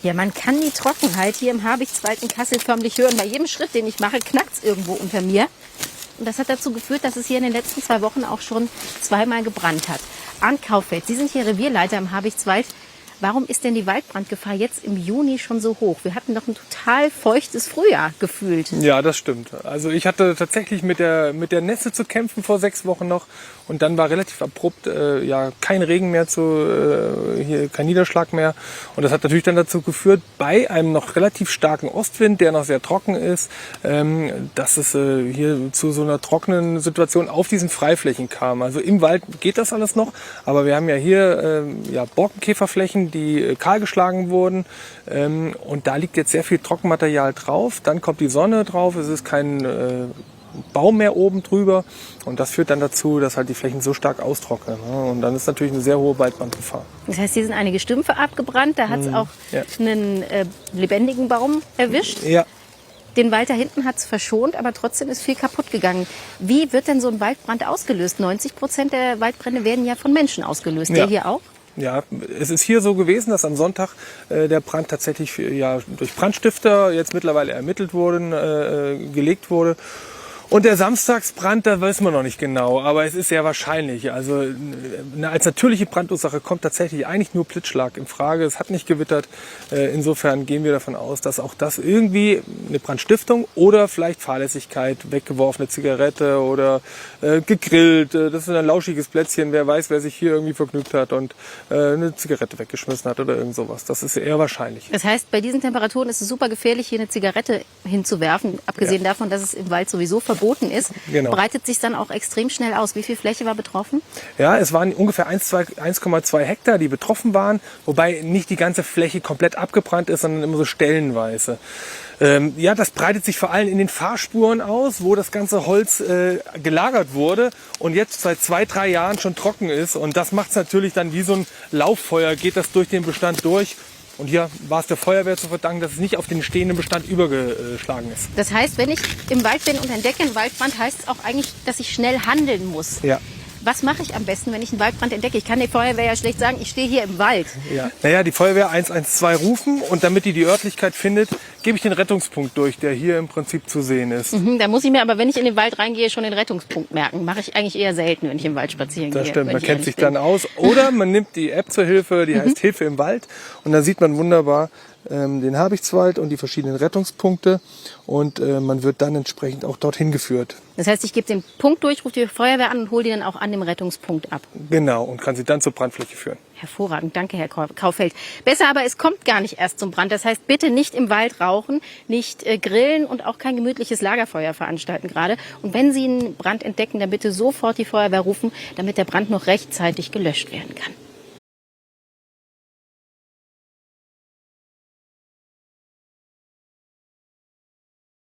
Ja, man kann die Trockenheit hier im Habichtswald in Kassel förmlich hören. Bei jedem Schritt, den ich mache, knackt's irgendwo unter mir. Und das hat dazu geführt, dass es hier in den letzten 2 Wochen auch schon zweimal gebrannt hat. Arndt Kaufeld, Sie sind hier Revierleiter im Habichtswald. Warum ist denn die Waldbrandgefahr jetzt im Juni schon so hoch? Wir hatten doch ein total feuchtes Frühjahr gefühlt. Ja, das stimmt. Also ich hatte tatsächlich mit der Nässe zu kämpfen vor 6 Wochen noch. Und dann war relativ abrupt kein Regen mehr, hier kein Niederschlag mehr. Und das hat natürlich dann dazu geführt, bei einem noch relativ starken Ostwind, der noch sehr trocken ist, dass es hier zu so einer trockenen Situation auf diesen Freiflächen kam. Also im Wald geht das alles noch, aber wir haben ja hier Borkenkäferflächen, die kahlgeschlagen wurden. Und da liegt jetzt sehr viel Trockenmaterial drauf. Dann kommt die Sonne drauf, es ist kein Baum mehr oben drüber. Und das führt dann dazu, dass halt die Flächen so stark austrocknen. Und dann ist natürlich eine sehr hohe Waldbrandgefahr. Das heißt, hier sind einige Stümpfe abgebrannt. Da hat es auch einen lebendigen Baum erwischt. Ja. Den Wald da hinten hat es verschont, aber trotzdem ist viel kaputt gegangen. Wie wird denn so ein Waldbrand ausgelöst? 90% der Waldbrände werden ja von Menschen ausgelöst. Der hier auch? Ja, es ist hier so gewesen, dass am Sonntag der Brand tatsächlich durch Brandstifter jetzt mittlerweile ermittelt gelegt wurde. Und der Samstagsbrand, da weiß man noch nicht genau, aber es ist sehr wahrscheinlich. Also als natürliche Brandursache kommt tatsächlich eigentlich nur Blitzschlag in Frage. Es hat nicht gewittert. Insofern gehen wir davon aus, dass auch das irgendwie eine Brandstiftung oder vielleicht Fahrlässigkeit, weggeworfene Zigarette oder gegrillt. Das ist ein lauschiges Plätzchen. Wer weiß, wer sich hier irgendwie vergnügt hat und eine Zigarette weggeschmissen hat oder irgend sowas. Das ist eher wahrscheinlich. Das heißt, bei diesen Temperaturen ist es super gefährlich, hier eine Zigarette hinzuwerfen. Abgesehen davon, dass es im Wald sowieso verboten ist, breitet sich dann auch extrem schnell aus. Wie viel Fläche war betroffen? Ja, es waren ungefähr 1,2 Hektar, die betroffen waren, wobei nicht die ganze Fläche komplett abgebrannt ist, sondern immer so stellenweise. Das breitet sich vor allem in den Fahrspuren aus, wo das ganze Holz gelagert wurde und jetzt seit 2-3 Jahren schon trocken ist. Und das macht es natürlich dann wie so ein Lauffeuer, geht das durch den Bestand durch. Und hier war es der Feuerwehr zu verdanken, dass es nicht auf den stehenden Bestand übergeschlagen ist. Das heißt, wenn ich im Wald bin und entdecke einen Waldbrand, heißt es auch eigentlich, dass ich schnell handeln muss. Ja. Was mache ich am besten, wenn ich einen Waldbrand entdecke? Ich kann der Feuerwehr ja schlecht sagen, ich stehe hier im Wald. Ja. Naja, die Feuerwehr 112 rufen und damit die Örtlichkeit findet, gebe ich den Rettungspunkt durch, der hier im Prinzip zu sehen ist. Da muss ich mir aber, wenn ich in den Wald reingehe, schon den Rettungspunkt merken. Mache ich eigentlich eher selten, wenn ich im Wald spazieren gehe. Das stimmt, man kennt sich dann aus. Oder man nimmt die App zur Hilfe, die heißt Hilfe im Wald. Und da sieht man wunderbar den Habichtswald und die verschiedenen Rettungspunkte. Und man wird dann entsprechend auch dorthin geführt. Das heißt, ich gebe den Punkt durch, rufe die Feuerwehr an und hole die dann auch an dem Rettungspunkt ab. Genau, und kann sie dann zur Brandfläche führen. Hervorragend, danke Herr Kaufeld. Besser aber, es kommt gar nicht erst zum Brand. Das heißt, bitte nicht im Wald rauchen, nicht grillen und auch kein gemütliches Lagerfeuer veranstalten gerade. Und wenn Sie einen Brand entdecken, dann bitte sofort die Feuerwehr rufen, damit der Brand noch rechtzeitig gelöscht werden kann.